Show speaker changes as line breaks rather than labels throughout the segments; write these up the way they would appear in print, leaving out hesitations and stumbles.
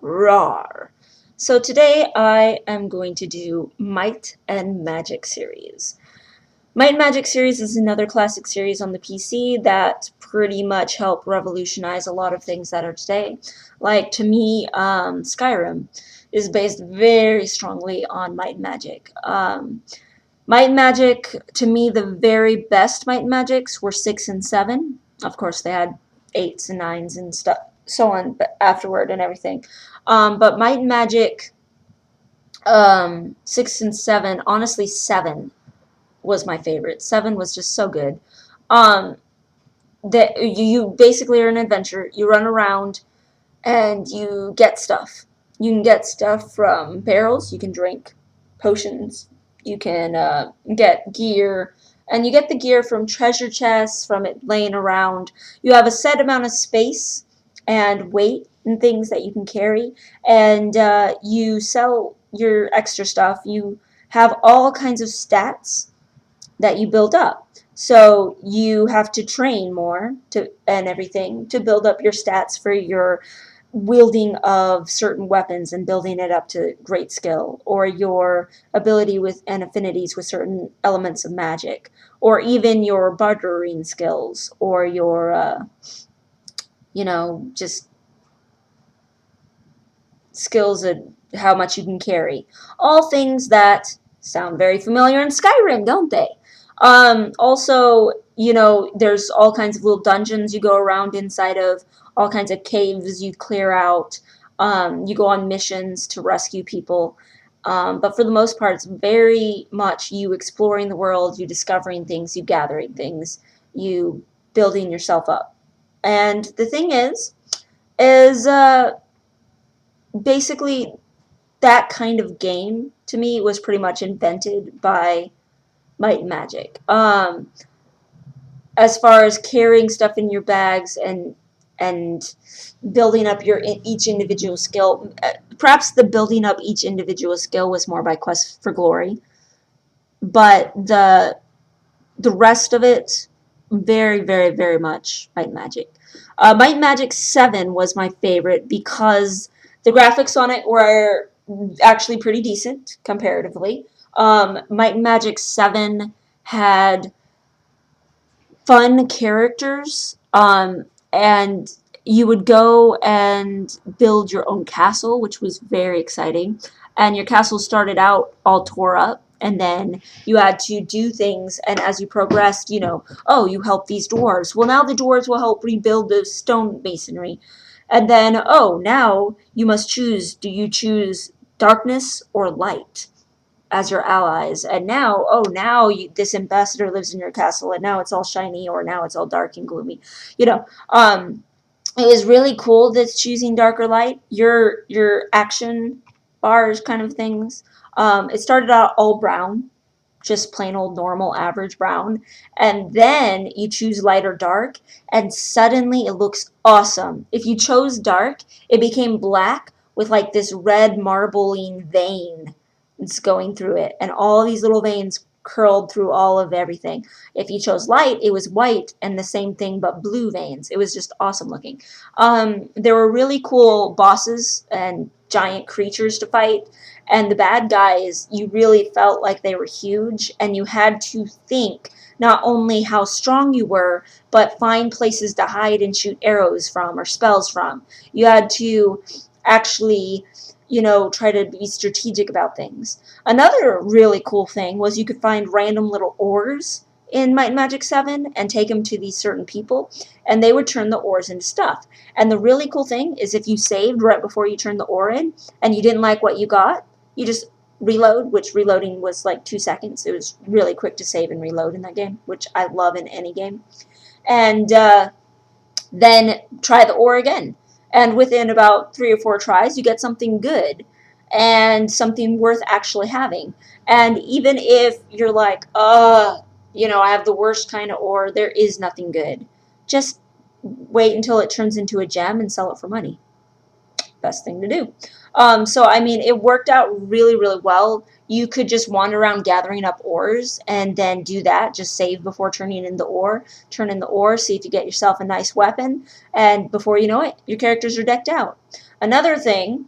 RAWR. So today I am going to do Might and Magic series. Might and Magic series is another classic series on the PC that pretty much helped revolutionize a lot of things that are today. Like, to me, Skyrim is based very strongly on Might and Magic. Might and Magic, to me, the very best Might and Magics were 6 and 7. Of course, they had 8s and 9s and stuff, so on afterward and everything. But Might and Magic 6 and 7, honestly 7 was my favorite. 7 was just so good. That you basically are an adventurer. You run around and you get stuff. You can get stuff from barrels. You can drink potions. You can get gear. And you get the gear from treasure chests, from it laying around. You have a set amount of space and weight and things that you can carry. And you sell your extra stuff. You have all kinds of stats that you build up. So you have to train more and everything to build up your stats for your wielding of certain weapons and building it up to great skill, or your ability with and affinities with certain elements of magic, or even your bartering skills, or your just skills of how much you can carry. All things that sound very familiar in Skyrim, don't they? Also, there's all kinds of little dungeons you go around inside of, all kinds of caves you clear out. You go on missions to rescue people. But for the most part, it's very much you exploring the world, you discovering things, you gathering things, you building yourself up. And the thing is basically that kind of game, to me, was pretty much invented by Might and Magic. As far as carrying stuff in your bags and building up your each individual skill, perhaps the building up each individual skill was more by Quest for Glory, but the rest of it, very, very, very much Might and Magic. Might and Magic 7 was my favorite because the graphics on it were actually pretty decent comparatively. Might and Magic 7 had fun characters, and you would go and build your own castle, which was very exciting. And your castle started out all tore up, and then you had to do things, and as you progressed, oh, you help these dwarves. Well, now the dwarves will help rebuild the stone masonry. And then, oh, now you must choose. Do you choose darkness or light as your allies? And now, this ambassador lives in your castle, and now it's all shiny, or now it's all dark and gloomy. It was really cool that's choosing dark or light. Your action bars kind of things. It started out all brown, just plain old normal average brown, and then you choose light or dark, and suddenly it looks awesome. If you chose dark, it became black with like this red marbling vein that's going through it, and all these little veins curled through all of everything. If you chose light, it was white and the same thing but blue veins. It was just awesome looking. There were really cool bosses and giant creatures to fight, and the bad guys, you really felt like they were huge, and you had to think not only how strong you were, but find places to hide and shoot arrows from or spells from. You had to actually try to be strategic about things. Another really cool thing was you could find random little ores in Might and Magic 7 and take them to these certain people, and they would turn the ores into stuff. And the really cool thing is if you saved right before you turned the ore in and you didn't like what you got, you just reload, which reloading was like 2 seconds. It was really quick to save and reload in that game, which I love in any game. And then try the ore again. And within about 3 or 4 tries, you get something good and something worth actually having. And even if you're like, I have the worst kind of ore, there is nothing good. Just wait until it turns into a gem and sell it for money. Best thing to do. So, I mean, it worked out really, really well. You could just wander around gathering up ores and then do that. Just save before turning in the ore. Turn in the ore, see if you get yourself a nice weapon. And before you know it, your characters are decked out. Another thing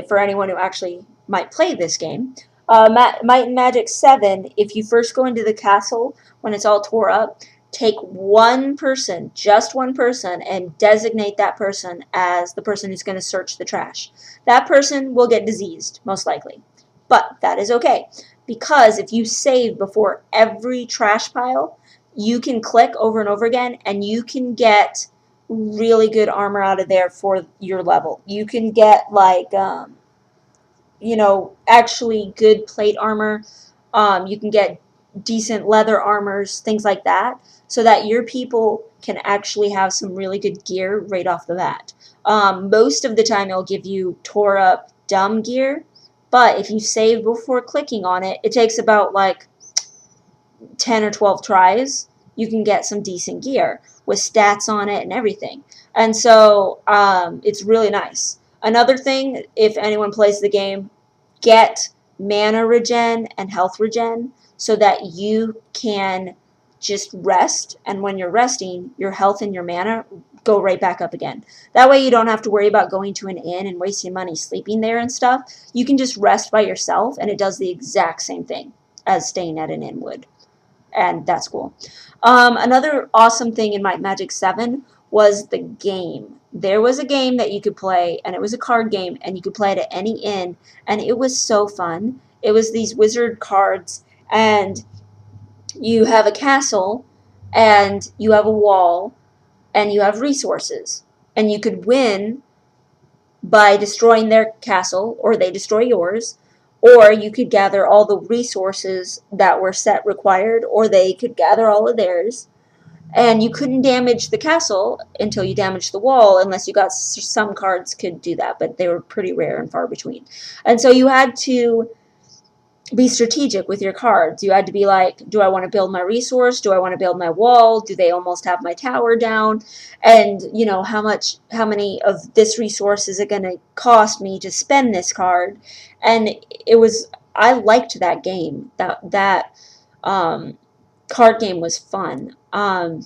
for anyone who actually might play this game. Might and Magic 7, if you first go into the castle when it's all tore up, take one person, just one person, and designate that person as the person who's going to search the trash. That person will get diseased, most likely. But that is okay, because if you save before every trash pile, you can click over and over again, and you can get really good armor out of there for your level. You can get, like, actually good plate armor. You can get decent leather armors, things like that, so that your people can actually have some really good gear right off the bat. Most of the time it'll give you tore up dumb gear, but if you save before clicking on it, it takes about like 10 or 12 tries. You can get some decent gear with stats on it and everything. And so it's really nice. Another thing, if anyone plays the game, get mana regen and health regen so that you can just rest, and when you're resting, your health and your mana go right back up again. That way you don't have to worry about going to an inn and wasting money sleeping there and stuff. You can just rest by yourself, and it does the exact same thing as staying at an inn would. And that's cool. Another awesome thing in Might Magic 7 was the game. There was a game that you could play, and it was a card game, and you could play it at any inn, and it was so fun. It was these wizard cards, and you have a castle, and you have a wall, and you have resources. And you could win by destroying their castle, or they destroy yours, or you could gather all the resources that were set required, or they could gather all of theirs. And you couldn't damage the castle until you damaged the wall, unless you got some cards could do that, but they were pretty rare and far between. And so you had to be strategic with your cards. You had to be like, do I want to build my resource? Do I want to build my wall? Do they almost have my tower down? And, how many of this resource is it going to cost me to spend this card? And I liked that game. That card game was fun. The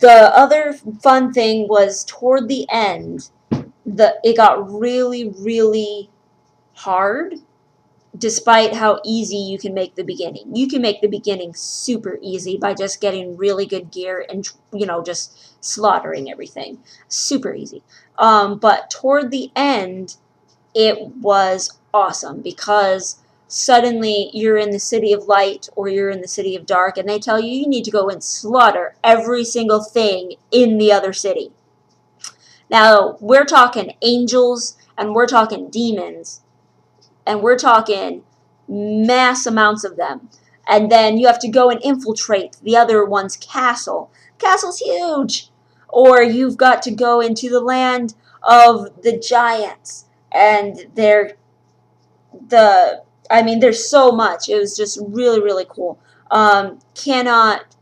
other fun thing was toward the end, it got really, really hard, despite how easy you can make the beginning. You can make the beginning super easy by just getting really good gear and, just slaughtering everything. Super easy. But toward the end, it was awesome, because suddenly you're in the City of Light or you're in the City of Dark, and they tell you need to go and slaughter every single thing in the other city. Now, we're talking angels, and we're talking demons, and we're talking mass amounts of them. And then you have to go and infiltrate the other one's castle. Castle's huge. Or you've got to go into the land of the giants. And there's so much. It was just really, really cool. Cannot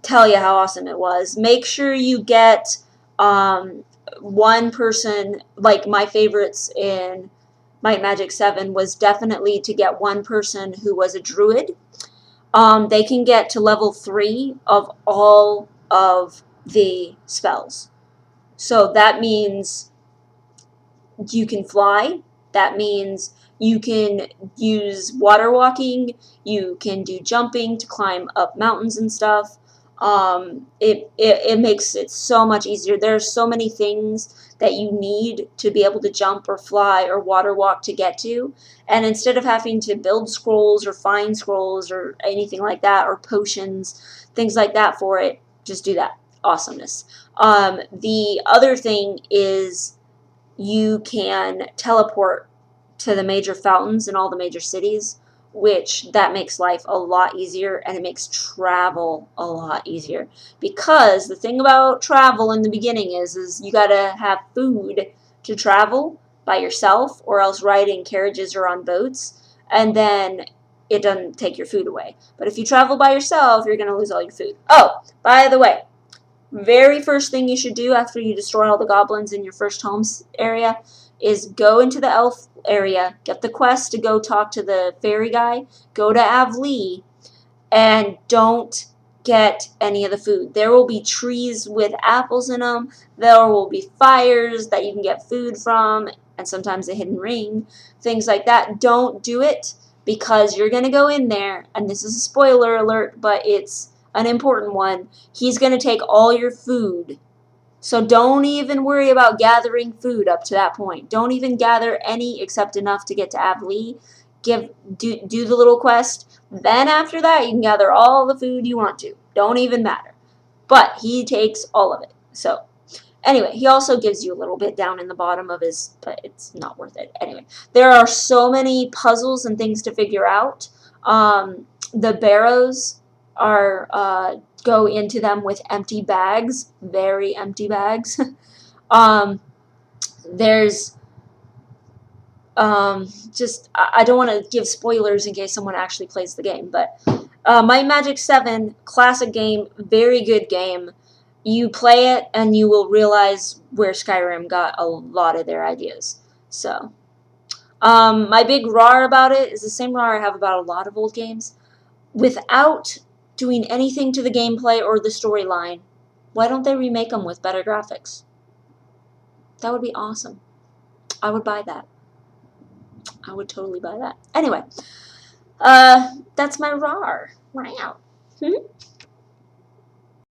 tell you how awesome it was. Make sure you get one person, like my favorites in Might Magic 7 was definitely to get one person who was a druid. They can get to level 3 of all of the spells. So that means you can fly. That means you can use water walking. You can do jumping to climb up mountains and stuff. It makes it so much easier. There are so many things that you need to be able to jump or fly or water walk to get to, and instead of having to build scrolls or find scrolls or anything like that, or potions, things like that for it, just do that. Awesomeness. The other thing is you can teleport to the major fountains in all the major cities, which that makes life a lot easier, and it makes travel a lot easier. Because the thing about travel in the beginning is you gotta have food to travel by yourself, or else ride in carriages or on boats, and then it doesn't take your food away. But if you travel by yourself, you're gonna lose all your food. Oh, by the way, very first thing you should do after you destroy all the goblins in your first homes area is go into the elf area, get the quest to go talk to the fairy guy, go to Avlee, and don't get any of the food. There will be trees with apples in them. There will be fires that you can get food from, and sometimes a hidden ring, things like that. Don't do it, because you're going to go in there, and this is a spoiler alert, but it's an important one. He's going to take all your food. So don't even worry about gathering food up to that point. Don't even gather any except enough to get to Avlee. Do the little quest. Then after that, you can gather all the food you want to. Don't even matter. But he takes all of it. So anyway, he also gives you a little bit down in the bottom of his, but it's not worth it. Anyway, there are so many puzzles and things to figure out. The barrows are go into them with empty bags, very empty bags. There's just, I don't want to give spoilers in case someone actually plays the game, but Might and Magic 7, classic game, very good game. You play it and you will realize where Skyrim got a lot of their ideas. So, my big RAWR about it is the same RAWR I have about a lot of old games. Without doing anything to the gameplay or the storyline, why don't they remake them with better graphics? That would be awesome. I would buy that. I would totally buy that. Anyway, that's my RAWR. Wow.